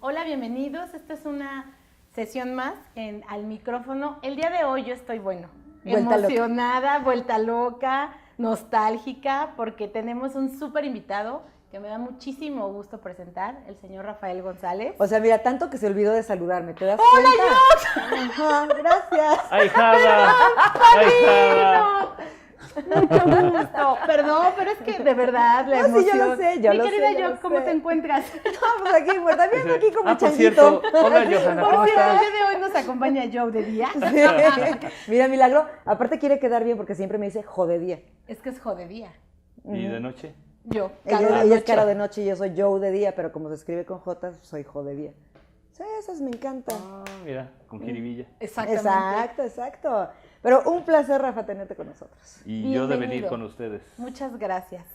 Hola, bienvenidos. Esta es una sesión más en Al Micrófono. El día de hoy yo estoy, emocionada, vuelta loca, nostálgica, porque tenemos un súper invitado que me da muchísimo gusto presentar, el señor Rafael González. O sea, mira, tanto que se olvidó de saludarme, ¿te das ¡Hola, cuenta? Jox! Ajá, gracias. ¡Ay, Jada! ¡Ay, Jada! Mucho gusto. Perdón, pero es que de verdad la No, sí, emoción. yo lo sé, yo Mi lo querida sé, yo Jox, lo ¿cómo sé. te encuentras? No, pues aquí, muerta, viendo aquí como por changuito. cierto, hola, Johanna, ¿cómo Por cierto, el estás? día de hoy nos acompaña Joe de día. Sí. Mira, Milagro, aparte quiere quedar bien porque siempre me dice jodedía. Es que es jodedía. ¿Y de noche? Yo, Ella de es cara de noche y yo soy Joe de día, pero como se escribe con J, soy jodedía. Sí, esas me encantan. Ah, mira, con jiribilla. Exactamente. Exacto. Pero un placer, Rafa, tenerte con nosotros. Y yo de venir Bienvenido. con ustedes. Muchas gracias.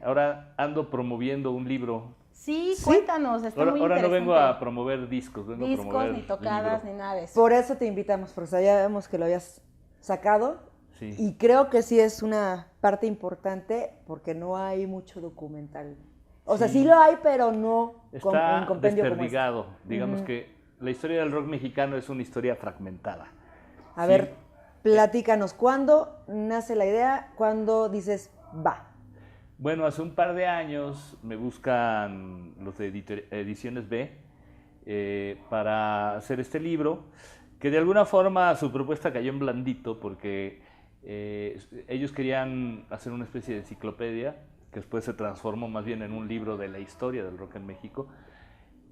Ahora ando promoviendo un libro. Sí, cuéntanos, está muy Ahora no interesante. vengo a promover discos, vengo a discos, promover ni tocadas, libro. ni nada de eso. Por eso te invitamos, porque sabíamos que lo habías sacado. Sí. Y creo que sí es una parte importante porque no hay mucho documental. O sea, sí lo hay, pero no Está en compendio como este. desperdigado. Digamos que la historia del rock mexicano es una historia fragmentada. A Sí. ver, platícanos, ¿cuándo nace la idea? ¿Cuándo dices, va? Bueno, hace un par de años me buscan los de Ediciones B para hacer este libro, que de alguna forma su propuesta cayó en blandito porque ellos querían hacer una especie de enciclopedia que después se transformó más bien en un libro de la historia del rock en México.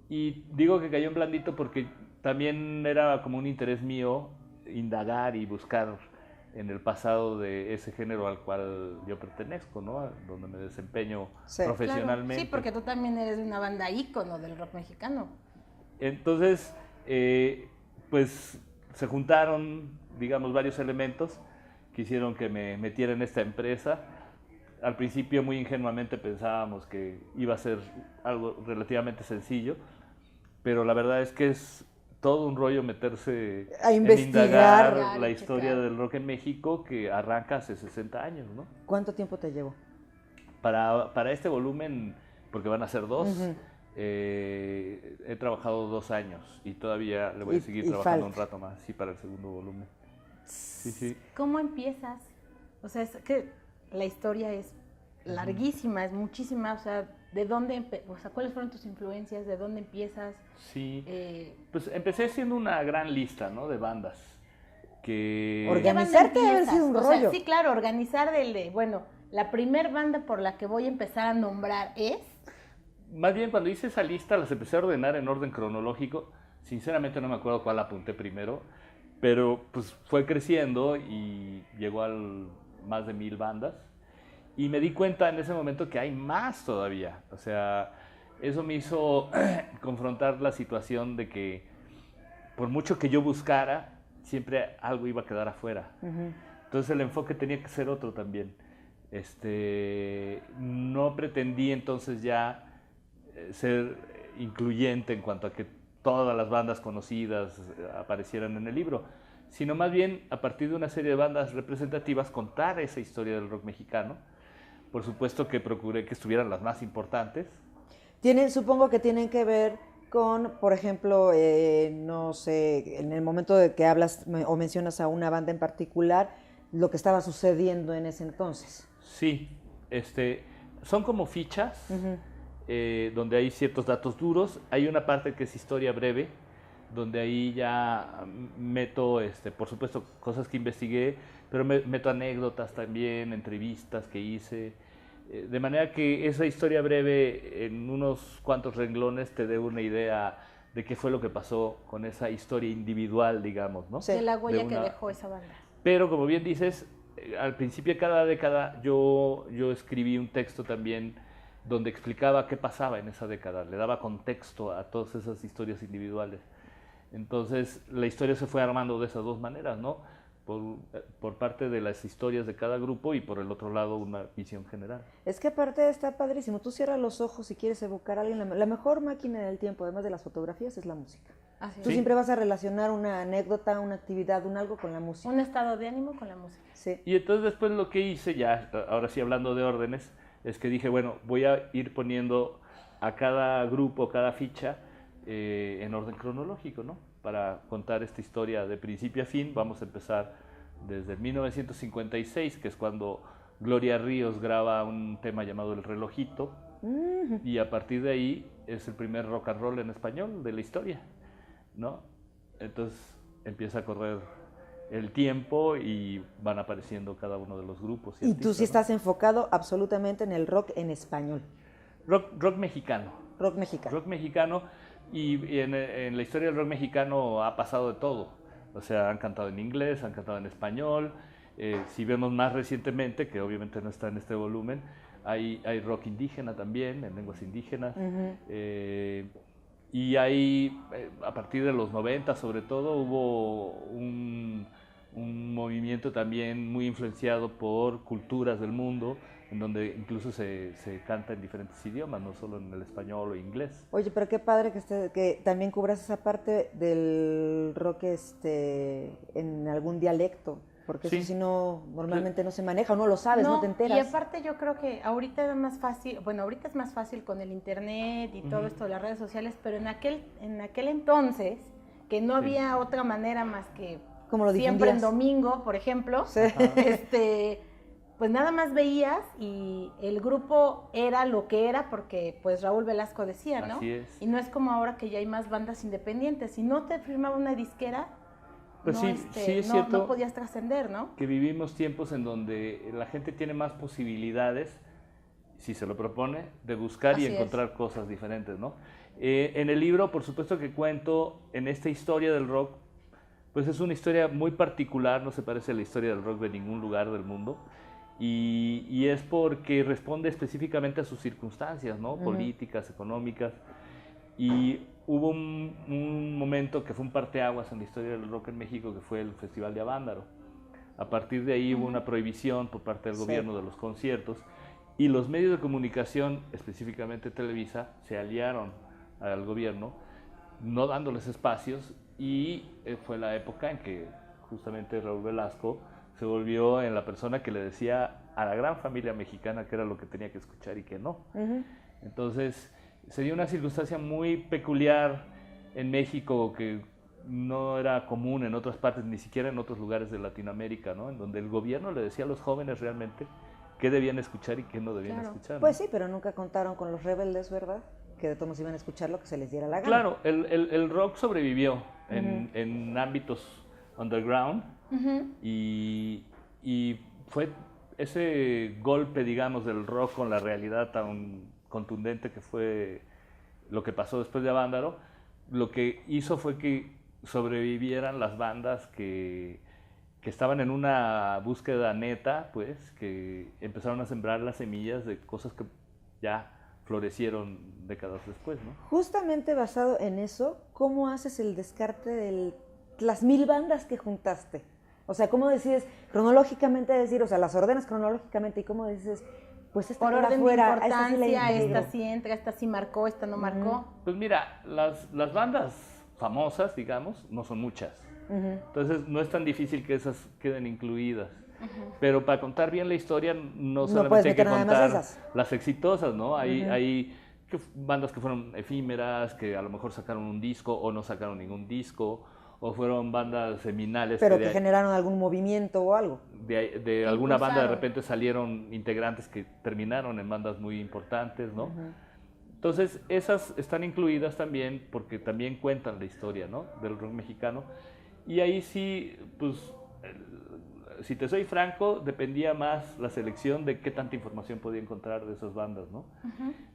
Y digo que cayó en blandito porque también era como un interés mío indagar y buscar en el pasado de ese género al cual yo pertenezco, ¿no? Donde me desempeño Sí. profesionalmente. Claro, sí, porque tú también eres de una banda ícono del rock mexicano. Entonces, pues se juntaron, digamos, varios elementos que hicieron que me metiera en esta empresa. Al principio, muy ingenuamente, pensábamos que iba a ser algo relativamente sencillo, pero la verdad es que es todo un rollo meterse A en investigar. indagar Claro, la historia checar. del rock en México que arranca hace 60 años, ¿no? ¿Cuánto tiempo te llevó? Para este volumen, porque van a ser dos, Ujú. he trabajado 2 años y todavía le voy Y- a seguir y trabajando falta. un rato más, sí, para el segundo volumen. Sí, sí. ¿Cómo empiezas? O sea, es que la historia es larguísima, es muchísima. O sea, ¿de dónde o sea, cuáles fueron tus influencias? ¿De dónde empiezas? Sí, Eh, pues empecé haciendo una gran lista, ¿no? De bandas que... ¿Qué banda Organizarte debe haber empiezas? sido un O sea, rollo. sí, claro, organizar bueno, la primer banda por la que voy a empezar a nombrar es... Más bien, cuando hice esa lista, las empecé a ordenar en orden cronológico. Sinceramente no me acuerdo cuál apunté primero, pero pues fue creciendo y llegó a más de 1000 bandas. Y me di cuenta en ese momento que hay más todavía. O sea, eso me hizo confrontar la situación de que por mucho que yo buscara, siempre algo iba a quedar afuera. Entonces el enfoque tenía que ser otro también. No pretendí entonces ya ser incluyente en cuanto a que todas las bandas conocidas aparecieran en el libro, sino más bien a partir de una serie de bandas representativas contar esa historia del rock mexicano. Por supuesto que procuré que estuvieran las más importantes. Supongo que tienen que ver con, por ejemplo, no sé, en el momento de que hablas o mencionas a una banda en particular, lo que estaba sucediendo en ese entonces. Sí, son como fichas donde hay ciertos datos duros. Hay una parte que es historia breve, donde ahí ya meto, por supuesto, cosas que investigué, pero meto anécdotas también, entrevistas que hice, de manera que esa historia breve en unos cuantos renglones te dé una idea de qué fue lo que pasó con esa historia individual, digamos, ¿no? Sí. De la huella De que una- dejó esa banda. Pero como bien dices, al principio de cada década yo escribí un texto también donde explicaba qué pasaba en esa década, le daba contexto a todas esas historias individuales. Entonces la historia se fue armando de esas dos maneras, ¿no? por parte de las historias de cada grupo y por el otro lado una visión general. Es que aparte está padrísimo, tú cierras los ojos y quieres evocar a alguien, la mejor máquina del tiempo, además de las fotografías, es la música. Así Tú es. siempre vas a relacionar una anécdota, una actividad, un algo con la música. Un estado de ánimo con la música. Sí. Y entonces después lo que hice, ya ahora sí hablando de órdenes, es que dije, bueno, voy a ir poniendo a cada grupo, cada ficha, en orden cronológico, ¿no? Para contar esta historia de principio a fin. Vamos a empezar desde 1956, que es cuando Gloria Ríos graba un tema llamado El Relojito, y a partir de ahí es el primer rock and roll en español de la historia, ¿no? Entonces empieza a correr el tiempo y van apareciendo cada uno de los grupos. Y artistas, tú sí ¿no? estás enfocado absolutamente en el rock en español. Rock mexicano. Rock mexicano. Rock mexicano, y en la historia del rock mexicano ha pasado de todo. O sea, han cantado en inglés, han cantado en español. Si vemos más recientemente, que obviamente no está en este volumen, hay rock indígena también, en lenguas indígenas. Y hay, a partir de los 90 sobre todo, hubo un movimiento también muy influenciado por culturas del mundo, en donde incluso se canta en diferentes idiomas, no solo en el español o inglés. Oye, pero qué padre que también cubras esa parte del rock en algún dialecto, porque Sí. eso sí no, normalmente no se maneja, o no lo sabes, no te enteras. Y aparte yo creo que ahorita es más fácil, bueno, ahorita es más fácil con el internet y todo esto de las redes sociales, pero en aquel entonces, que no había otra manera más que ¿Cómo lo siempre en difundías? domingo, por ejemplo, Sí. pues nada más veías y el grupo era lo que era porque pues Raúl Velasco decía, ¿no? Así es. Y no es como ahora que ya hay más bandas independientes. Si no te firmaba una disquera, Pues no, sí es cierto no podías trascender, ¿no? que vivimos tiempos en donde la gente tiene más posibilidades, si se lo propone, de buscar Así y es. encontrar cosas diferentes, ¿no? En el libro, por supuesto que cuento, en esta historia del rock, pues es una historia muy particular, no se parece a la historia del rock de ningún lugar del mundo, y es porque responde específicamente a sus circunstancias, ¿no? Políticas, económicas, y hubo un momento que fue un parteaguas en la historia del rock en México, que fue el Festival de Avándaro. A partir de ahí hubo una prohibición por parte del gobierno de los conciertos, y los medios de comunicación, específicamente Televisa, se aliaron al gobierno, no dándoles espacios, y fue la época en que justamente Raúl Velasco se volvió en la persona que le decía a la gran familia mexicana qué era lo que tenía que escuchar y qué no. Entonces, sería una circunstancia muy peculiar en México que no era común en otras partes, ni siquiera en otros lugares de Latinoamérica, ¿no? En donde el gobierno le decía a los jóvenes realmente qué debían escuchar y qué no debían escuchar, ¿no? Pues sí, pero nunca contaron con los rebeldes, ¿verdad? Que de todos iban a escuchar lo que se les diera la gana. Claro, el rock sobrevivió en ámbitos underground, y fue ese golpe, digamos, del rock con la realidad tan contundente que fue lo que pasó después de Avándaro, lo que hizo fue que sobrevivieran las bandas que estaban en una búsqueda neta, pues, que empezaron a sembrar las semillas de cosas que ya florecieron décadas después, ¿no? Justamente basado en eso, ¿cómo haces el descarte de las 1000 bandas que juntaste? O sea, ¿cómo decides cronológicamente decir, o sea, las ordenas cronológicamente y cómo dices, pues esta Por queda orden fuera, de a importancia, esta esta sí entra, esta sí marcó, esta no marcó. Pues mira, las bandas famosas, digamos, no son muchas. Entonces no es tan difícil que esas queden incluidas. Pero para contar bien la historia no solamente hay que contar las exitosas, ¿no? Hay bandas que fueron efímeras, que a lo mejor sacaron un disco o no sacaron ningún disco, o fueron bandas seminales. Pero que generaron algún movimiento o algo. De alguna banda de repente salieron integrantes que terminaron en bandas muy importantes, ¿no? Entonces esas están incluidas también porque también cuentan la historia, ¿no? Del rock mexicano. Y ahí sí, pues, si te soy franco, dependía más la selección de qué tanta información podía encontrar de esas bandas, ¿no?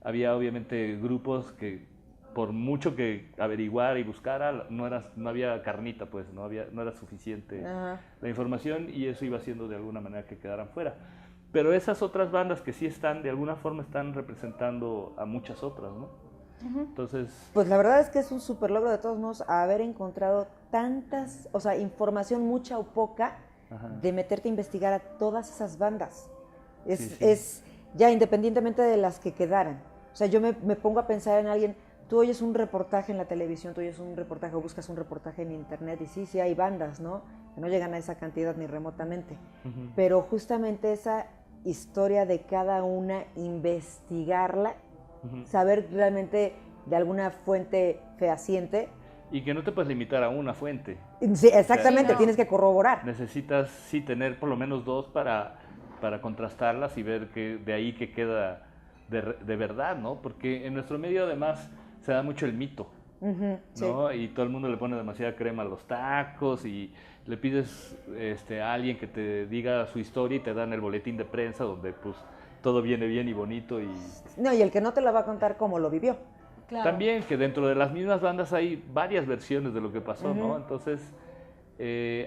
Había obviamente grupos que por mucho que averiguar y buscara, no había carnita, pues, no era suficiente la información, y eso iba haciendo de alguna manera que quedaran fuera. Pero esas otras bandas que sí están, de alguna forma están representando a muchas otras, ¿no? Entonces... Pues la verdad es que es un súper logro de todos modos haber encontrado tantas, o sea, información mucha o poca, de meterte a investigar a todas esas bandas. Sí. Es ya independientemente de las que quedaran. O sea, yo me pongo a pensar en alguien, tú oyes un reportaje en la televisión, tú oyes un reportaje o buscas un reportaje en internet y sí hay bandas, ¿no? Que no llegan a esa cantidad ni remotamente. Pero justamente esa historia de cada una, investigarla, saber realmente de alguna fuente fehaciente. Y que no te puedes limitar a una fuente. Sí, exactamente, O sea, tienes que corroborar. Necesitas, sí, tener por lo menos dos para contrastarlas y ver que de ahí que queda de verdad, ¿no? Porque en nuestro medio además se da mucho el mito, ¿no? Sí. Y todo el mundo le pone demasiada crema a los tacos y le pides a alguien que te diga su historia y te dan el boletín de prensa donde pues todo viene bien y bonito y... No, y el que no te la va a contar cómo lo vivió. Claro. También que dentro de las mismas bandas hay varias versiones de lo que pasó, ¿no? Entonces,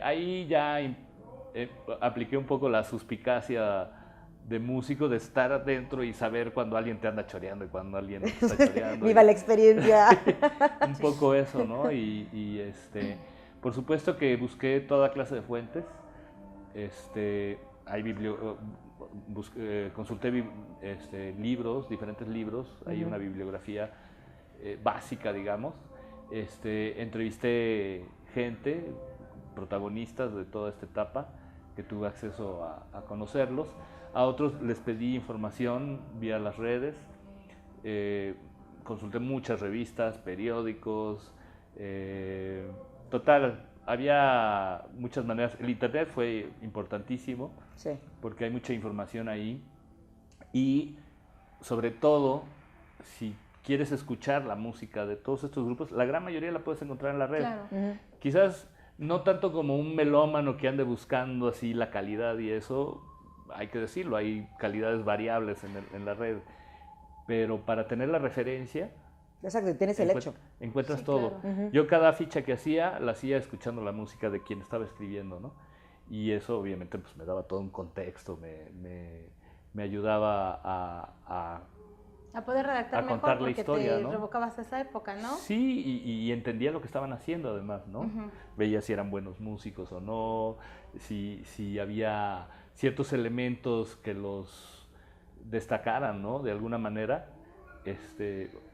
ahí ya apliqué un poco la suspicacia de músico, de estar adentro y saber cuando alguien te anda choreando y cuando alguien te está choreando. Viva la experiencia. Un poco eso, ¿no? Por supuesto que busqué toda clase de fuentes. Consulté libros, diferentes libros, hay una bibliografía básica, digamos. Entrevisté gente, protagonistas de toda esta etapa, que tuve acceso a conocerlos. A otros les pedí información vía las redes. Consulté muchas revistas, periódicos. Total, había muchas maneras. El internet fue importantísimo, sí, porque hay mucha información ahí. Y sobre todo, si quieres escuchar la música de todos estos grupos, la gran mayoría la puedes encontrar en la red. Claro. Quizás no tanto como un melómano que ande buscando así la calidad y eso, hay que decirlo, hay calidades variables en la red, pero para tener la referencia... Exacto, tienes el hecho. Encuentras Sí, todo. claro. Yo cada ficha que hacía, la hacía escuchando la música de quien estaba escribiendo, ¿no? Y eso obviamente pues me daba todo un contexto, me ayudaba a poder redactar mejor contar la porque historia, te ¿no? revocabas esa época, ¿no? Sí, y entendía lo que estaban haciendo además, ¿no? Veía si eran buenos músicos o no, si había ciertos elementos que los destacaran, ¿no? De alguna manera,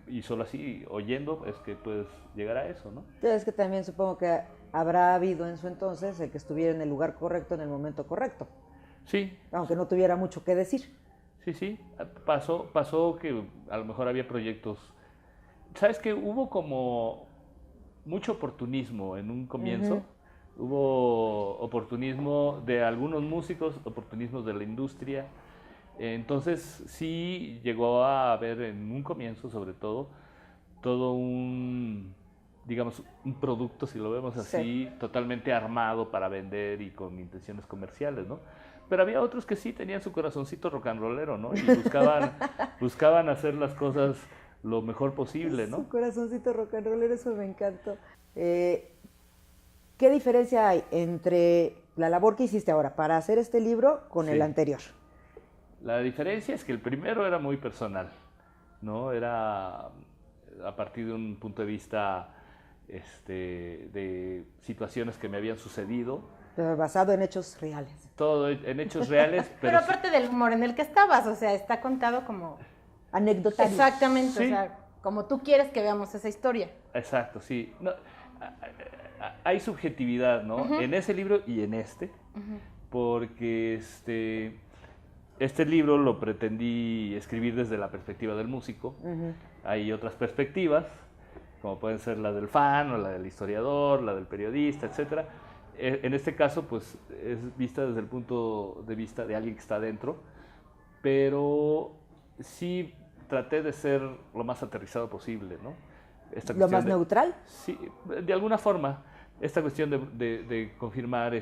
y solo así, oyendo, es que puedes llegar a eso, ¿no? Es que también supongo que habrá habido en su entonces el que estuviera en el lugar correcto en el momento correcto. Sí. Aunque no tuviera mucho que decir. Sí, pasó que a lo mejor había proyectos. ¿Sabes qué? Hubo como mucho oportunismo en un comienzo. Hubo oportunismo de algunos músicos, oportunismos de la industria. Entonces sí llegó a haber en un comienzo, sobre todo un, digamos, un producto, si lo vemos así, totalmente armado para vender y con intenciones comerciales, ¿no? Pero había otros que sí tenían su corazoncito rock and rollero, ¿no? Y buscaban hacer las cosas lo mejor posible, ¿no? Su corazoncito rock and rollero, eso me encantó. ¿Qué diferencia hay entre la labor que hiciste ahora para hacer este libro con el anterior? La diferencia es que el primero era muy personal, ¿no? Era a partir de un punto de vista de situaciones que me habían sucedido. Pero basado en hechos reales. Todo en hechos reales. Pero aparte del humor en el que estabas, o sea, está contado como... Anecdotario. Exactamente, sí. O sea, como tú quieres que veamos esa historia. Exacto, sí. No, hay subjetividad, ¿no? En ese libro y en porque este libro lo pretendí escribir desde la perspectiva del músico. Hay otras perspectivas, como pueden ser la del fan o la del historiador, la del periodista, etcétera. En este caso, pues, es vista desde el punto de vista de alguien que está adentro, pero sí traté de ser lo más aterrizado posible, ¿no? ¿Lo más neutral? Sí, de alguna forma. Esta cuestión de confirmar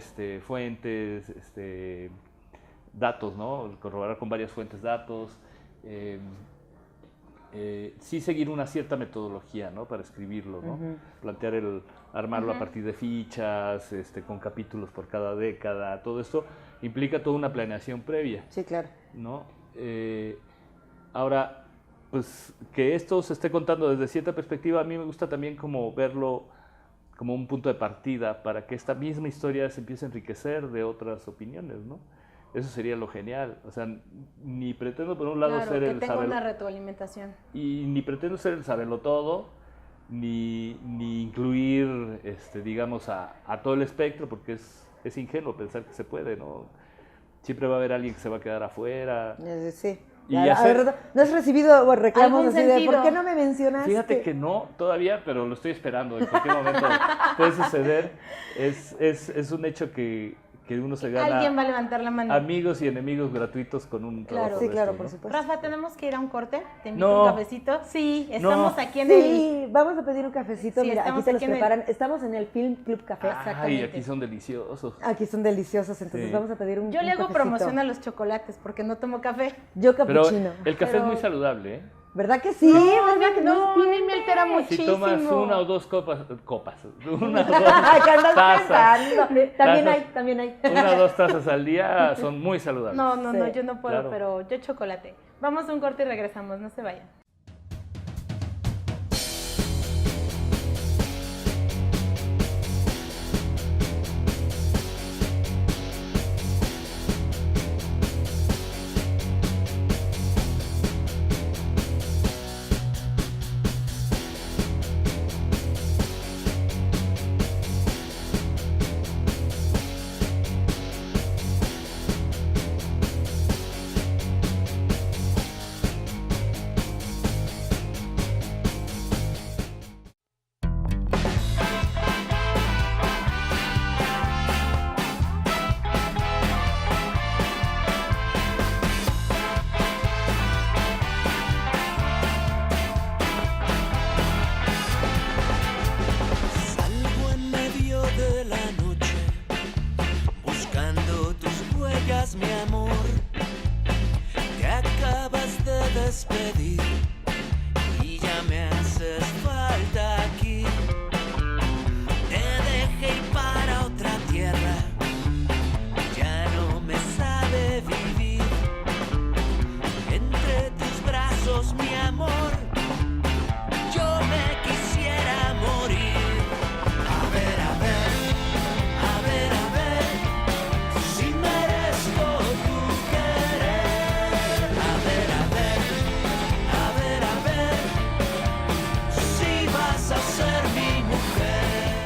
fuentes, datos, ¿no? Corroborar con varias fuentes datos. Sí seguir una cierta metodología, ¿no? Para escribirlo, ¿no? Plantear armarlo a partir de fichas, con capítulos por cada década. Todo esto implica toda una planeación previa. Sí, claro. ¿No? Ahora, pues que esto se esté contando desde cierta perspectiva, a mí me gusta también como verlo como un punto de partida para que esta misma historia se empiece a enriquecer de otras opiniones, ¿no? Eso sería lo genial. O sea, ni pretendo por un lado Claro, ser que el tenga saber una retroalimentación. y ni pretendo ser el saberlo todo, ni incluir, digamos, a todo el espectro, porque es ingenuo pensar que se puede, ¿no? Siempre va a haber alguien que se va a quedar afuera. Sí. Y A ver, ¿no has recibido reclamos ¿Algún así de sentido? por qué no me mencionaste? Fíjate que no todavía, pero lo estoy esperando. En cualquier momento puede suceder. Es un hecho que uno se gana Alguien va a levantar la mano. amigos y enemigos gratuitos con un trabajo Sí, de claro, estos, por ¿no? supuesto. Rafa, tenemos que ir a un corte. Te invito No. a un cafecito. Sí, estamos No. aquí en el... Sí, vamos a pedir un cafecito. Sí, Mira, aquí estamos te los aquí en el- preparan. Estamos en el Film Club Café. Ay, Exactamente. aquí son deliciosos. Aquí son deliciosos, entonces Sí. vamos a pedir un Yo le hago cafecito. promoción a los chocolates porque no tomo café. Yo Pero capuchino. el café es muy Pero- saludable, ¿eh? ¿Verdad que sí? ¿Verdad que no, a mí tiene? me altera Si muchísimo. tomas una o dos copas, una o dos ¿Qué andas tazas, pensando? También tazas. hay, también hay. una o dos tazas al día son muy saludables. No, Sí, yo no puedo, claro. pero yo chocolate. Vamos a un corte y regresamos, no se vayan. Salgo en medio de la noche, buscando tus huellas, mi amor. Te acabas de despedir y ya me haces falta aquí. Te dejé ir para otra tierra, ya no me sabe vivir. Entre tus brazos, mi amor, yo me quisiera morir. A ver, a ver, a ver, a ver, si merezco tu querer. A ver, a ver, a ver, a ver, si vas a ser mi mujer.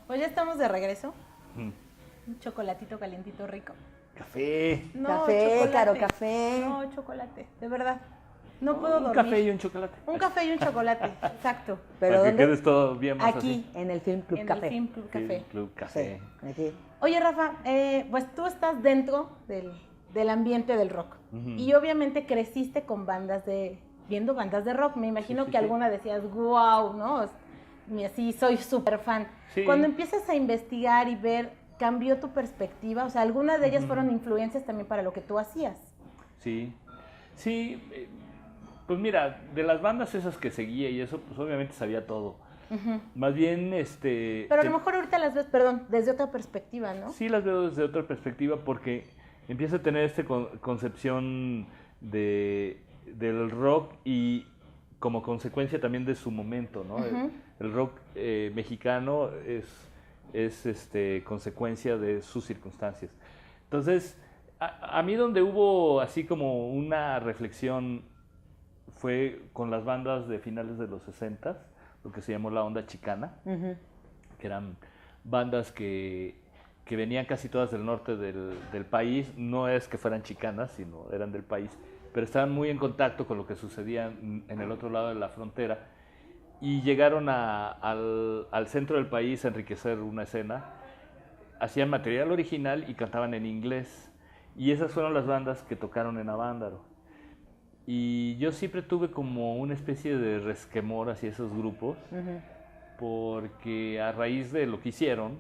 Pues ya estamos de regreso. Mm. Un chocolatito calientito rico. Café. No, Café, chocolate. claro, café. No, chocolate, de verdad. No puedo Un dormir. café y un chocolate. Un café y un chocolate, exacto. ¿Pero Para que dónde? quedes todo bien más Aquí, En el Film Club en Café. el Film Club así. Café. Club Café. Sí, aquí. Oye, Rafa, pues tú estás dentro del ambiente del rock. Ujú. Y obviamente creciste con viendo bandas de rock. Me imagino Sí, que sí. alguna decías, wow, ¿no? Así soy súper fan. Sí. Cuando empiezas a investigar y ver, ¿cambió tu perspectiva? O sea, algunas de ellas Ujú. fueron influencias también para lo que tú hacías. Sí, sí, pues mira, de las bandas esas que seguía y eso, pues obviamente sabía todo. Ujú. Más bien, Pero a lo mejor ahorita las ves, perdón, desde otra perspectiva, ¿no? sí las veo desde otra perspectiva porque empiezo a tener esta concepción del rock y como consecuencia también de su momento, ¿no? Ujú. El rock mexicano es consecuencia de sus circunstancias. Entonces, a mí donde hubo así como una reflexión fue con las bandas de finales de los 60s, lo que se llamó la onda chicana, que eran bandas que venían casi todas del norte del país, no es que fueran chicanas, sino eran del país, pero estaban muy en contacto con lo que sucedía en el otro lado de la frontera y llegaron al centro del país a enriquecer una escena, hacían material original y cantaban en inglés, y esas fueron las bandas que tocaron en Avándaro. Y yo siempre tuve como una especie de resquemor hacia esos grupos, porque a raíz de lo que hicieron,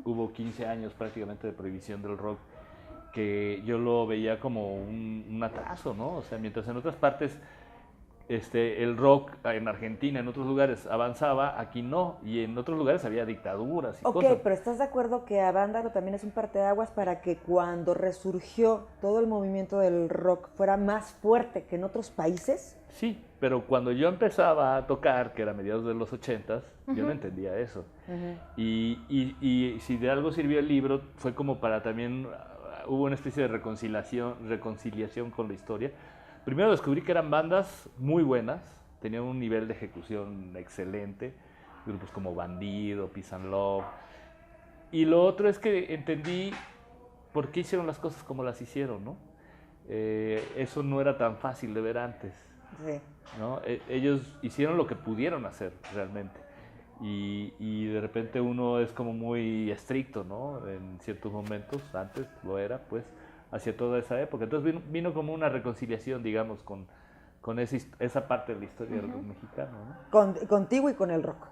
hubo 15 años prácticamente de prohibición del rock, que yo lo veía como un atraso, ¿no? O sea, mientras en otras partes el rock en Argentina, en otros lugares avanzaba, aquí no, y en otros lugares había dictaduras y cosas. Ok, pero ¿estás de acuerdo que Avándaro también es un parteaguas para que cuando resurgió todo el movimiento del rock fuera más fuerte que en otros países? Sí, pero cuando yo empezaba a tocar, que era a mediados de los 80s, yo no entendía eso. Y si de algo sirvió el libro, fue como para también, hubo una especie de reconciliación con la historia. Primero descubrí que eran bandas muy buenas, tenían un nivel de ejecución excelente, grupos como Bandido, Peace and Love. Y lo otro es que entendí por qué hicieron las cosas como las hicieron, ¿no? Eso no era tan fácil de ver antes. Sí. ¿No? Ellos hicieron lo que pudieron hacer realmente. Y de repente uno es como muy estricto, ¿no? En ciertos momentos, antes lo era, pues, hacia toda esa época. Entonces vino como una reconciliación, digamos, con esa parte de la historia del rock mexicano, ¿no? Contigo y con el rock.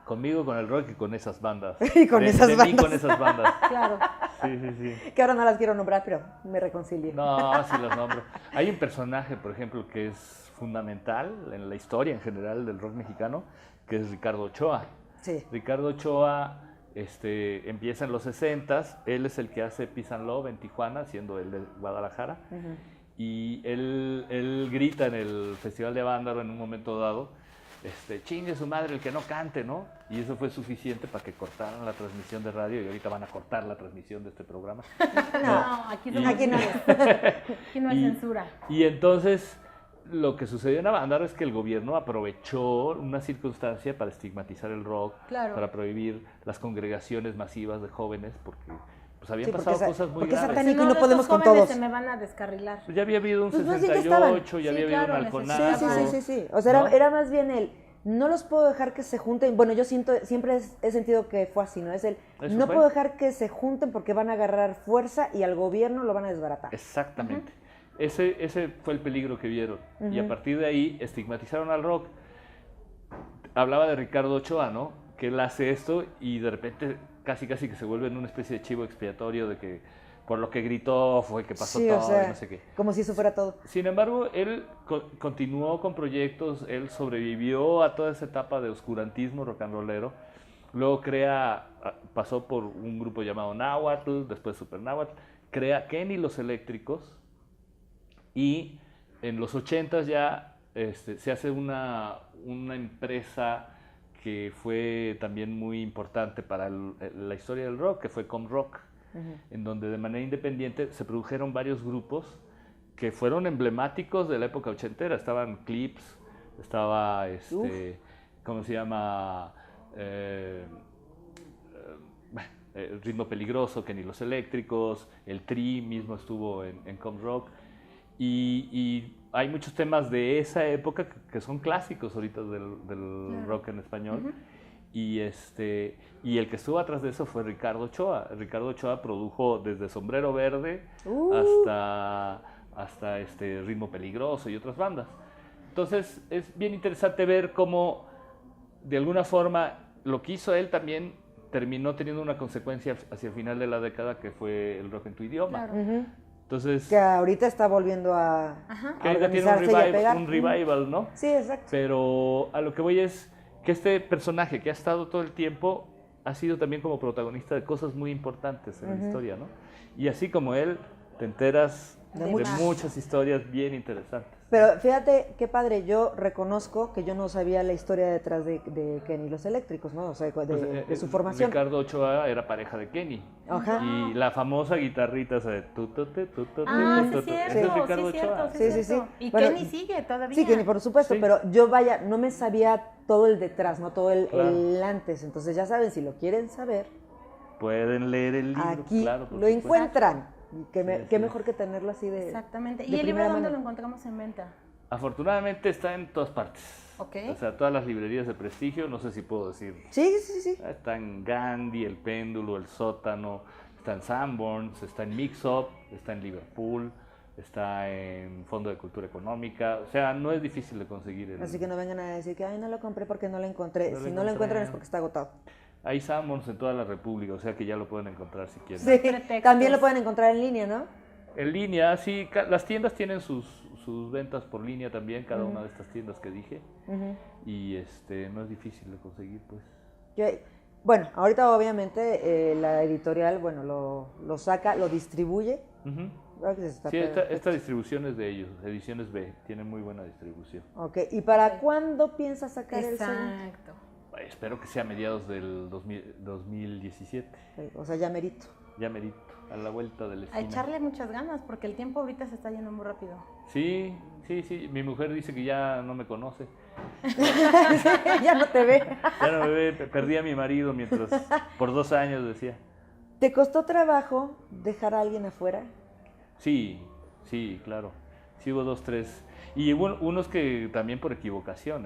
Conmigo, con el rock y con esas bandas. Y con esas bandas. Mí con esas bandas. Claro. Sí. Que ahora no las quiero nombrar, pero me reconcilié. No, sí las nombro. Hay un personaje, por ejemplo, que es fundamental en la historia en general del rock mexicano, que es Ricardo Ochoa. Sí. Ricardo Ochoa empieza en los 60s, él es el que hace Peace and Love en Tijuana, siendo el de Guadalajara, y él grita en el Festival de Avándaro en un momento dado, chingue su madre el que no cante, ¿no? Y eso fue suficiente para que cortaran la transmisión de radio, y ahorita van a cortar la transmisión de este programa. No, aquí no hay censura. Y entonces lo que sucedió en Avándaro es que el gobierno aprovechó una circunstancia para estigmatizar el rock, para prohibir las congregaciones masivas de jóvenes, porque pues habían pasado cosas muy graves. Porque no podemos con todos. Se me van a descarrilar. Pues ya había habido un Pues 68, ya había habido un halconazo. Sí. O sea, era más bien no los puedo dejar que se junten. Bueno, yo siempre he sentido que fue así, ¿no? No puedo dejar que se junten porque van a agarrar fuerza y al gobierno lo van a desbaratar. Exactamente. Ese fue el peligro que vieron. Y a partir de ahí estigmatizaron al rock. Hablaba de Ricardo Ochoa, ¿no? Que él hace esto y de repente casi que se vuelve en una especie de chivo expiatorio de que por lo que gritó fue que pasó todo, o sea, y no sé qué. Como si eso fuera todo. Sin embargo, él continuó con proyectos, él sobrevivió a toda esa etapa de oscurantismo rock and rollero. Luego pasó por un grupo llamado Náhuatl, después Super Náhuatl, crea Kenny Los Eléctricos. Y en los 80s ya se hace una empresa que fue también muy importante para la historia del rock, que fue Comrock, en donde de manera independiente se produjeron varios grupos que fueron emblemáticos de la época ochentera. Estaban Clips, estaba, ¿cómo se llama? Ritmo Peligroso, Kenny Los Eléctricos, el Tri mismo estuvo en Comrock. Y hay muchos temas de esa época que son clásicos ahorita del rock en español. Y el que estuvo atrás de eso fue Ricardo Ochoa. Ricardo Ochoa produjo desde Sombrero Verde hasta Ritmo Peligroso y otras bandas. Entonces es bien interesante ver cómo de alguna forma lo que hizo él también terminó teniendo una consecuencia hacia el final de la década, que fue el rock en tu idioma. Claro. Entonces, que ahorita está volviendo a organizarse tiene y a pegar. Un revival, ¿no? Sí, exacto. Pero a lo que voy es que este personaje que ha estado todo el tiempo ha sido también como protagonista de cosas muy importantes en la historia, ¿no? Y así como él, te enteras de muchas historias bien interesantes. Pero fíjate qué padre, yo reconozco que yo no sabía la historia detrás de Kenny Los Eléctricos, ¿no? O sea, de su formación. Ricardo Ochoa era pareja de Kenny. Ajá. Y la famosa guitarrita esa de tu, Sí, es ese cierto, es Ricardo Ochoa. Sí. Y Bueno, Kenny sigue todavía. Sí, Kenny, por supuesto, Sí. pero yo no me sabía todo el detrás, no todo Claro. el antes. Entonces ya saben, si lo quieren saber, Pueden leer el libro, aquí claro. por lo supuesto. encuentran. Y qué Sí. mejor que tenerlo así de... Exactamente. de ¿Y el libro primera dónde mano. lo encontramos en venta? Afortunadamente está en todas partes. Ok. O sea, todas las librerías de prestigio, no sé si puedo decir. Sí. Está en Gandhi, El Péndulo, El Sótano, está en Sanborns, está en Mix-Up, está en Liverpool, está en Fondo de Cultura Económica. O sea, no es difícil de conseguir. Así que no vengan a decir que, ay, no lo compré porque no lo encontré. No lo Si no lo encuentran encontré. es porque está agotado. Hay Sanborns en toda la República, o sea que ya lo pueden encontrar si quieren. Sí, pretextos. también lo pueden encontrar en línea, ¿no? En línea, sí, las tiendas tienen sus ventas por línea también, cada una de estas tiendas que dije. Ujú. Y no es difícil de conseguir, pues. Bueno, ahorita obviamente la editorial, bueno, lo saca, lo distribuye. Ujú. Creo que está Sí, perfecto. esta distribución es de ellos, Ediciones B, tienen muy buena distribución. Ok, ¿y para cuándo piensas sacar el segundo? Exacto. Espero que sea a mediados del 2017, O sea, ya merito. ya merito, a la vuelta de la A esquina. echarle muchas ganas porque el tiempo ahorita se está yendo muy rápido. Sí, mi mujer dice que ya no me conoce, Ya no te ve. ya no me ve, perdí a mi marido mientras, por 2 años decía. ¿Te costó trabajo dejar a alguien afuera? Sí, claro, sí hubo 2, 3, y hubo unos que también por equivocación,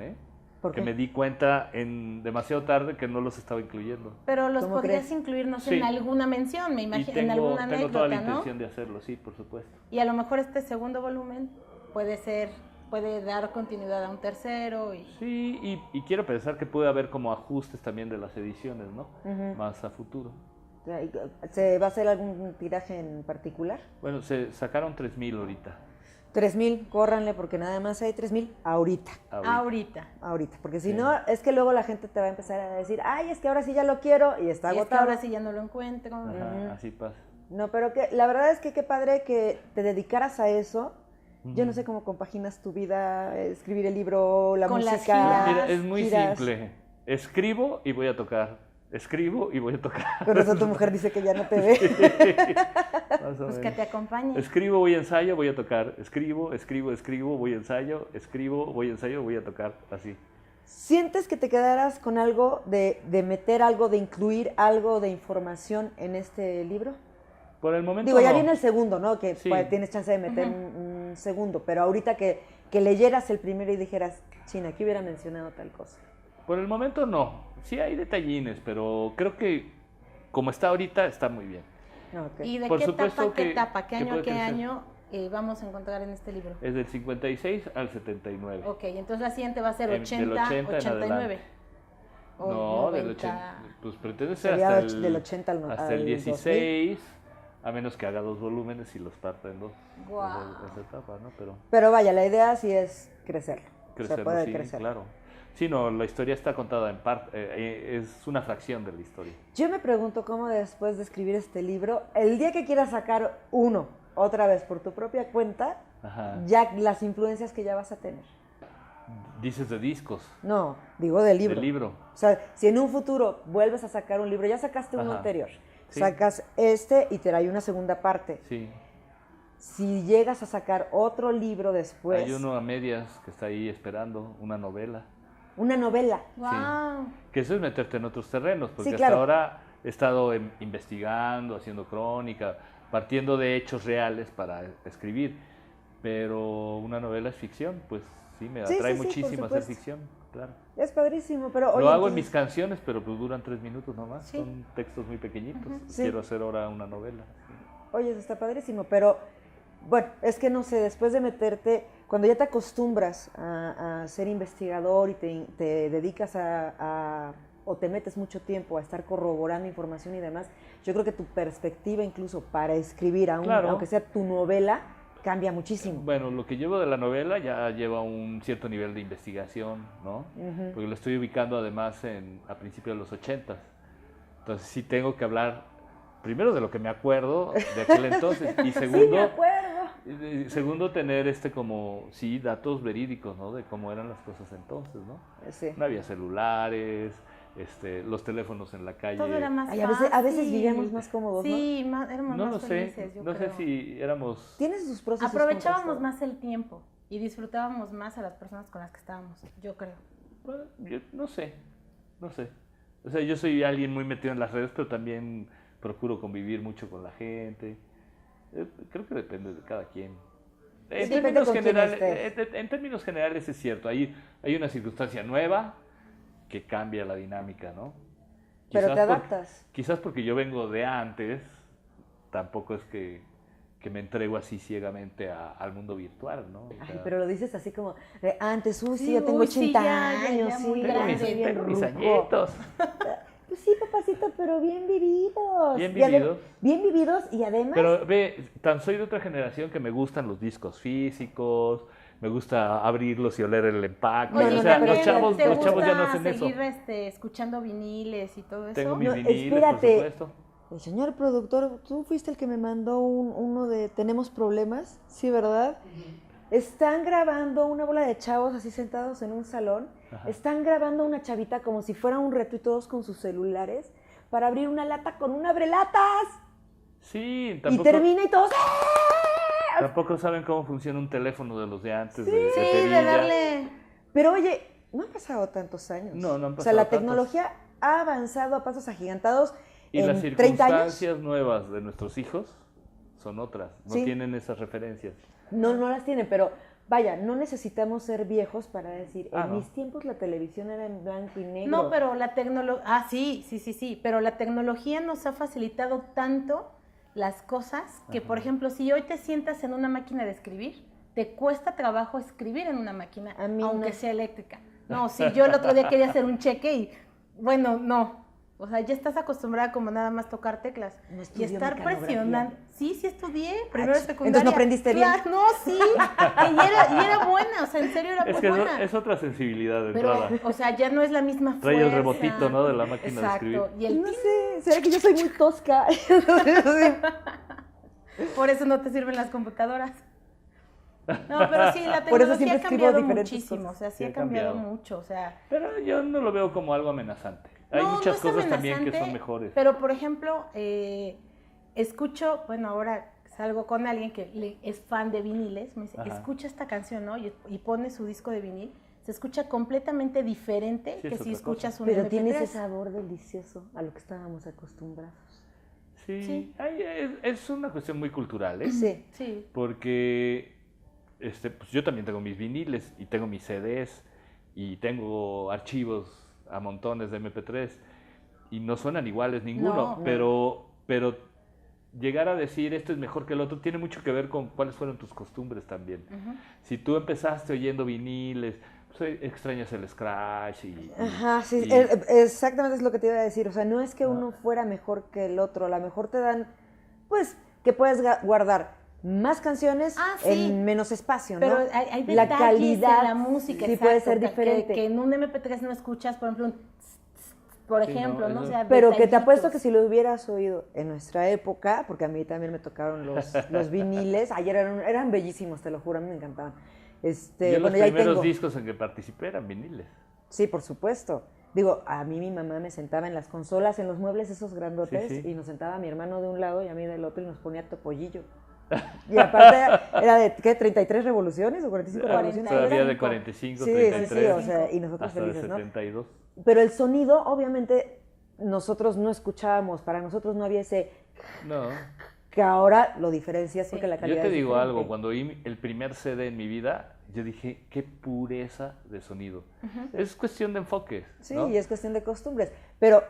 ¿Por que qué? me di cuenta demasiado tarde que no los estaba incluyendo. Pero los ¿Cómo podrías crees? incluir, no sé, Sí. en alguna mención, me Y imagino, en alguna tengo toda la anécdota, ¿no? intención de hacerlo, sí, por supuesto. Y a lo mejor este segundo volumen puede dar continuidad a un tercero y Sí, y quiero pensar que puede haber como ajustes también de las ediciones, ¿no? Ujú. Más a futuro. ¿Se va a hacer algún tiraje en particular? Bueno, se sacaron 3,000 ahorita. 3,000, córranle porque nada más hay 3,000 ahorita. Ahorita, porque si Sí. no, es que luego la gente te va a empezar a decir, ay, es que ahora sí ya lo quiero y está y es que agotado. ahora sí ya no lo encuentro. Ajá, Ujú. así pasa. No, pero que la verdad es que qué padre que te dedicaras a eso. Yo no Ujú. sé cómo compaginas tu vida, escribir el libro, la Con las música. giras. Mira, es muy giras. simple. Escribo y voy a tocar. Escribo y voy a tocar. Con eso tu mujer dice que ya no te ve. Más o Pues que menos. te acompañe. Escribo, voy a ensayo, voy a tocar. Escribo, voy a ensayo. Escribo, voy a ensayo, voy a tocar. Así. ¿Sientes que te quedaras con algo de meter algo, de incluir algo de información en este libro? Por el momento Digo, ya no. viene el segundo, ¿no? Que Sí. pues, tienes chance de meter un segundo, pero ahorita que leyeras el primero y dijeras, China, aquí hubiera mencionado tal cosa. Por el momento no. Sí hay detallines, pero creo que como está ahorita está muy bien. Ok. ¿Y de Por qué supuesto etapa, qué que- etapa, qué que año a puede qué crecer. año vamos a encontrar en este libro? Es del 56 al 79. Ok, entonces la siguiente va a ser Del 80, 80 en 89. adelante. O No, del 90. 80. Pues pretende ser Sería hasta del 80 al hasta el al 16, a menos que haga 2 volúmenes y los parta en 2. Guau. Esa etapa, ¿no? Pero Pero vaya, la idea sí es crecerlo. crecerlo, Se puede sí, crecer. claro. Sí, no, la historia está contada en parte, es una fracción de la historia. Yo me pregunto cómo después de escribir este libro, el día que quieras sacar uno, otra vez por tu propia cuenta, Ajá. ya las influencias que ya vas a tener. Dices de discos, No, digo del libro. del libro. O sea, si en un futuro vuelves a sacar un libro, ya sacaste uno Ajá. anterior, Sí. sacas este y te trae una segunda parte. Sí. Si llegas a sacar otro libro después, Hay uno a medias que está ahí esperando, una novela. una novela. Wow. Que eso es meterte en otros terrenos, porque Sí, hasta claro. ahora he estado investigando, haciendo crónica, partiendo de hechos reales para escribir. Pero una novela es ficción, pues sí, me Sí, atrae sí, sí, por muchísimo hacer supuesto. ficción, claro. Es padrísimo, pero oye, Lo hago en entonces- mis canciones, pero pues duran 3 minutos nomás, Sí. son textos muy pequeñitos. Sí. Quiero hacer ahora una novela. Oye, eso está padrísimo, pero bueno, es que no sé, después de meterte, cuando ya te acostumbras a ser investigador y te dedicas o te metes mucho tiempo a estar corroborando información y demás, yo creo que tu perspectiva incluso para escribir, Claro. aunque sea tu novela, cambia muchísimo. Bueno, lo que llevo de la novela ya lleva un cierto nivel de investigación, ¿no? Ujú. Porque lo estoy ubicando además a principios de los 80s. Entonces sí tengo que hablar primero de lo que me acuerdo de aquel entonces y Sí, me segundo acuerdo. Segundo, tener como, sí, datos verídicos, ¿no? De cómo eran las cosas entonces, ¿no? Sí. No había celulares, los teléfonos en la calle. Todo era más Ay, fácil. a veces vivíamos más cómodos, ¿no? Sí, éramos No más lo sé, felices, yo no sé creo. si éramos... Tiene sus pros y sus Aprovechábamos contras, más el tiempo y disfrutábamos más a las personas con las que estábamos, yo creo. Bueno, yo no sé. O sea, yo soy alguien muy metido en las redes, pero también procuro convivir mucho con la gente. Creo que depende de cada quien. En, Sí, términos, depende con quién generales, en términos generales es cierto, hay una circunstancia nueva que cambia la dinámica, ¿no? Pero te Quizás adaptas. Quizás porque yo vengo de antes, tampoco es que me entrego así ciegamente al mundo virtual, ¿no? O Ay, sea, pero lo dices así como de antes, sí, Sí, yo tengo uy, sí, 80 ya años, muy sí, tengo mis, grande, bien tengo mis ruco. añitos. Pues sí, papacito, pero bien vividos. Bien Y ade- vividos. Bien vividos y además... Pero ve, soy de otra generación que me gustan los discos físicos, me gusta abrirlos y oler el empaque. Oye, o sea, también los chavos ¿te ya no gusta hacen eso. seguir escuchando viniles y todo eso? Tengo mis No, viniles, espérate. por supuesto. El señor productor, tú fuiste el que me mandó uno de Tenemos Problemas, ¿sí, verdad? Están grabando una bola de chavos así sentados en un salón. Ajá. Están grabando una chavita como si fuera un reto y todos con sus celulares para abrir una lata con un abrelatas. Sí, Y tampoco, termina y todos... ¡ah! tampoco saben cómo funciona un teléfono de los de antes. Sí, de de perilla. darle... Pero oye, no han pasado tantos años. No, no han O sea, pasado la tantos. tecnología ha avanzado a pasos agigantados Y en las 30 años. circunstancias nuevas de nuestros hijos son otras, no Sí. tienen esas referencias. No las tienen, pero vaya, no necesitamos ser viejos para decir, en no. mis tiempos la televisión era en blanco y negro. No, pero la tecnología... Ah, sí, pero la tecnología nos ha facilitado tanto las cosas que, por ejemplo, si hoy te sientas en una máquina de escribir, te cuesta trabajo escribir en una máquina, A mí aunque no. sea eléctrica. No, si yo el otro día quería hacer un cheque y, bueno, no. O sea, ya estás acostumbrada como nada más tocar teclas. No Y estudió estar mecanografía. presionando. Sí, estudié, primero de ch- secundaria. entonces no aprendiste bien. Claro, no, sí. Y era buena, o sea, en serio era Es muy que buena. es otra sensibilidad de Pero, entrada. o sea, ya no es la misma Trae fuerza. el rebotito, ¿no? De la máquina de escribir. Exacto. Y el No sé, será que yo soy muy tosca. Por eso no te sirven las computadoras. No, pero sí, la Por eso tecnología siempre ha escribo cambiado diferentes muchísimo, cosas. o sea, sí Sí, ha ha cambiado cambiado. mucho, o sea... Pero yo no lo veo como algo amenazante. Hay no, muchas no es cosas también que amenazante, son mejores. Pero, por ejemplo, escucho, bueno, ahora salgo con alguien que es fan de viniles, me dice, Ajá. escucha esta canción, ¿no? Y pone su disco de vinil, se escucha completamente diferente Sí, que es si otra escuchas un Pero MP3. tiene ese sabor delicioso a lo que estábamos acostumbrados. Sí, Sí. es una cuestión muy cultural, ¿eh? Sí. Sí. Porque pues yo también tengo mis viniles y tengo mis CDs y tengo archivos a montones de MP3 y no suenan iguales ninguno, No. pero llegar a decir esto es mejor que el otro tiene mucho que ver con cuáles fueron tus costumbres también. Ujú. Si tú empezaste oyendo viniles, pues extrañas el scratch Ajá, sí, y- exactamente es lo que te iba a decir. O sea, no es que uno fuera mejor que el otro, a lo mejor te dan, pues, que puedes guardar más canciones Ah, sí. en menos espacio, ¿no? Pero hay la detalles calidad en la música, sí exacto, puede ser que- diferente. Que en un MP3 no escuchas, por ejemplo, un por Sí, ejemplo, no, ¿no? O eso- sea, Pero que te detallitos. apuesto que si lo hubieras oído en nuestra época, porque a mí también me tocaron los viniles, ayer eran bellísimos, te lo juro, a mí me encantaban. yo Bueno, los ya ahí primeros tengo. discos en que participé eran viniles. Sí, por supuesto. Digo, a mí mi mamá me sentaba en las consolas, en los muebles esos grandotes, Sí, sí. y nos sentaba a mi hermano de un lado y a mí del otro y nos ponía topollillo. Y aparte era de, ¿qué? ¿33 revoluciones o 45 revoluciones? Todavía Eran de 45, Sí, sí, 33, sí, o sea, y nosotros hasta felices, de ¿no? 72. Pero el sonido, obviamente, nosotros no escuchábamos, para nosotros no había ese No. que ahora lo diferencias porque Sí. la calidad Yo te es digo diferente. algo, cuando oí el primer CD en mi vida, yo dije, qué pureza de sonido. Es cuestión de enfoque. Sí, ¿no? y es cuestión de costumbres. Pero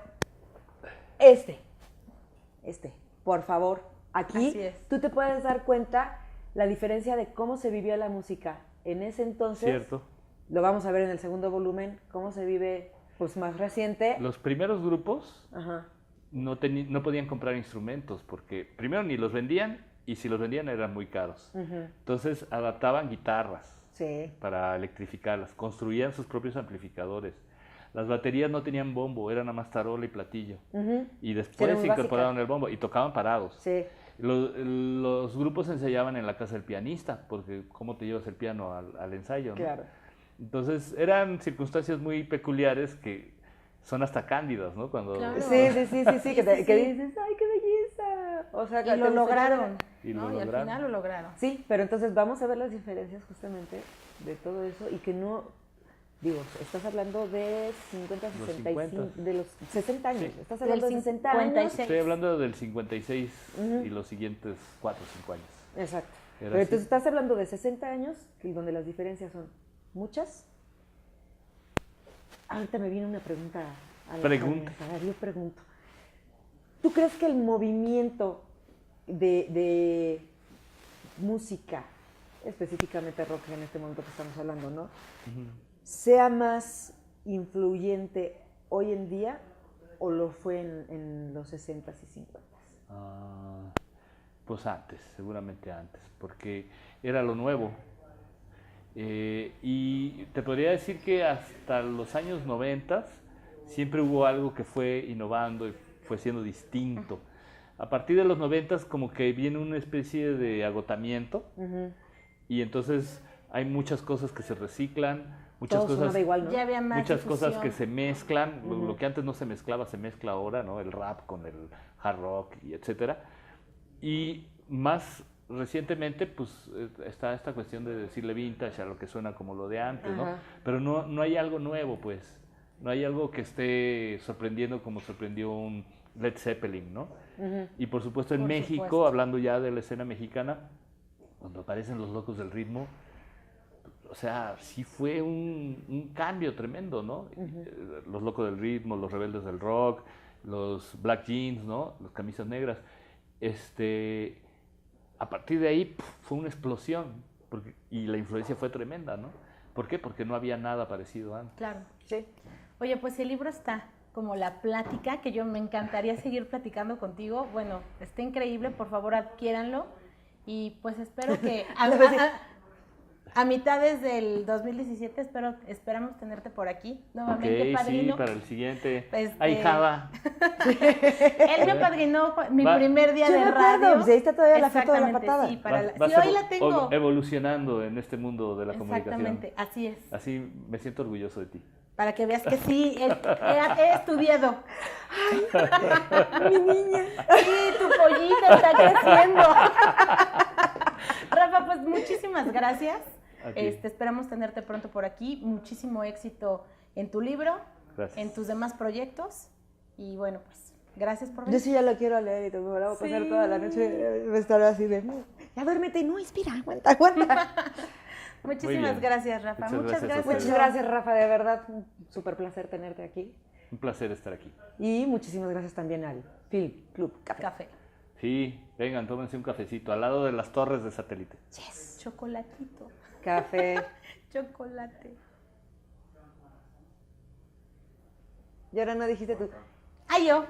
este, por favor, aquí Así es. tú te puedes dar cuenta la diferencia de cómo se vivía la música en ese entonces. Cierto. Lo vamos a ver en el segundo volumen, cómo se vive pues más reciente. Los primeros grupos Ajá. no podían comprar instrumentos porque primero ni los vendían y si los vendían eran muy caros. Ujú. Entonces adaptaban guitarras Sí. para electrificarlas, construían sus propios amplificadores. Las baterías no tenían bombo, eran nada más tarola y platillo. Ujú. Y Sí, después eran muy incorporaron básicas. el bombo y tocaban parados. Sí. Los grupos ensayaban en la casa del pianista, porque ¿cómo te llevas el piano al ensayo? ¿no? Claro. Entonces eran circunstancias muy peculiares que son hasta cándidas, ¿no? Cuando Claro. Sí, que dices, ¡ay, qué belleza! O sea, Y lo lograron, Y ¿no? lo Y al lograron. final lo lograron. Sí, pero entonces vamos a ver las diferencias justamente de todo eso y que no, digo, estás hablando de 50, Los 65, 50. de los 60 años, Sí. estás hablando Del de 60 años. 56. Estoy hablando del 56 Ujú. y los siguientes 4 o 5 años. Exacto. Era Pero así. entonces estás hablando de 60 años y donde las diferencias son muchas. Ahorita me viene una pregunta a la Pregunta. cabeza. A ver, yo pregunto. ¿Tú crees que el movimiento de música, específicamente rock en este momento que estamos hablando, ¿no? sea más influyente hoy en día o lo fue en los 60s y 50s? Pues antes, seguramente antes, porque era lo nuevo. Y te podría decir que hasta los años 90 siempre hubo algo que fue innovando y fue siendo distinto. A partir de los 90 como que viene una especie de agotamiento y entonces hay muchas cosas que se reciclan, muchas Todo cosas sonaba igual, ¿no? Ya había más muchas cosas que difusión. se mezclan, lo que antes no se mezclaba se mezcla ahora, ¿no? El rap con el hard rock y etcétera. Y más recientemente, pues está esta cuestión de decirle vintage a lo que suena como lo de antes, ¿no? Ajá. Pero no hay algo nuevo, pues. No hay algo que esté sorprendiendo como sorprendió un Led Zeppelin, ¿no? Y por supuesto en Por México, supuesto. hablando ya de la escena mexicana, cuando aparecen los Locos del Ritmo, o sea, sí fue un cambio tremendo, ¿no? Los Locos del Ritmo, los Rebeldes del Rock, los Black Jeans, ¿no? Las camisas negras. A partir de ahí fue una explosión y la influencia fue tremenda, ¿no? ¿Por qué? Porque no había nada parecido antes. Claro. Sí. Oye, pues el libro está como la plática, que yo me encantaría seguir platicando contigo. Bueno, está increíble, por favor adquiéranlo. Y pues espero que a mitades del 2017 esperamos tenerte por aquí nuevamente, Ok, padrino. sí, para el siguiente. Este- Ahijada. Él me apadrinó mi Va. primer día Yo de me acuerdo, radio. pues ahí está todavía la foto de la Exactamente, patada. Sí, para Vas sí, hoy la tengo. evolucionando en este mundo de la comunicación. Exactamente, así es. Así me siento orgulloso de ti. Para que veas que sí, he estudiado. Mi niña. Sí, tu pollito está creciendo. Rafa, pues muchísimas gracias. A ti. Esperamos tenerte pronto por aquí. Muchísimo éxito en tu libro, Gracias. en tus demás proyectos. Y bueno, pues gracias por Yo venir. sí ya lo quiero leer y te me la voy a pasar Sí. toda la noche. Me estaré así de, "No, ya duérmete, no, inspira, aguanta. Muchísimas bien. gracias, Rafa. Muchas Muchas gracias a gracias. ustedes. Muchas gracias, Rafa, de verdad, un súper placer tenerte aquí. Un placer estar aquí. Y muchísimas gracias también al Film Club Café. Café. Sí, vengan, tómense un cafecito al lado de las torres de satélite. Yes. Chocolatito. Café. Chocolate. Y ahora no dijiste tú. Ay, yo.